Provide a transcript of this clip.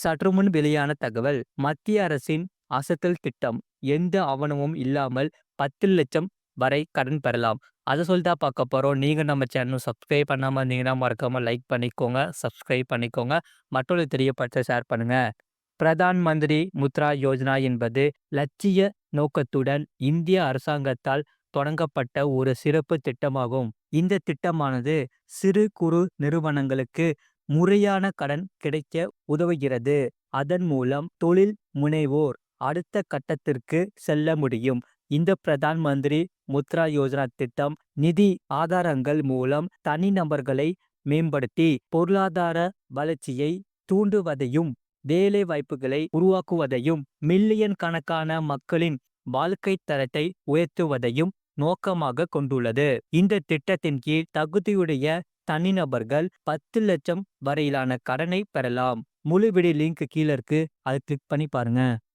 சற்றுமுன் வெளியான தகவல் மத்திய அரசின் அசத்தல் திட்டம் எந்த ஆவணமும் இல்லாமல் 10 லட்சம் வரை கடன் பெறலாம். அதை சொல்லிட்டா பார்க்க போறோம். நீங்க நம்ம சேனல் சப்ஸ்கிரைப் பண்ணாம இருந்தீங்கன்னா மறக்காம லைக் பண்ணிக்கோங்க, சப்ஸ்கிரைப் பண்ணிக்கோங்க, மற்றவர்களுக்கு தெரியப்படுத்த ஷேர் பண்ணுங்க. பிரதான் மந்திரி முத்ரா யோஜனா என்பது லட்சிய நோக்கத்துடன் இந்திய அரசாங்கத்தால் தொடங்கப்பட்ட ஒரு சிறப்பு திட்டமாகும். இந்த திட்டமானது சிறு குறு நிறுவனங்களுக்கு முறையான கடன் கிடைக்க உதவுகிறது. அதன் மூலம் தொழில் முனைவோர் அடுத்த கட்டத்திற்கு செல்ல முடியும். இந்த பிரதான் மந்திரி முத்ரா யோஜனா திட்டம் நிதி ஆதாரங்கள் மூலம் தனிநபர்களை மேம்படுத்தி பொருளாதார வளர்ச்சியை தூண்டுவதையும் வேலை வாய்ப்புகளை உருவாக்குவதையும் மில்லியன் கணக்கான மக்களின் வாழ்க்கை தரத்தை உயர்த்துவதையும் நோக்கமாக கொண்டுள்ளது. இந்த திட்டத்தின் கீழ் தகுதியுடைய தனிநபர்கள் 10 லட்சம் வரையிலான கடனை பெறலாம். முழு வீடியோ லிங்க் கீழே இருக்கு. அதை கிளிக் பண்ணி பாருங்க.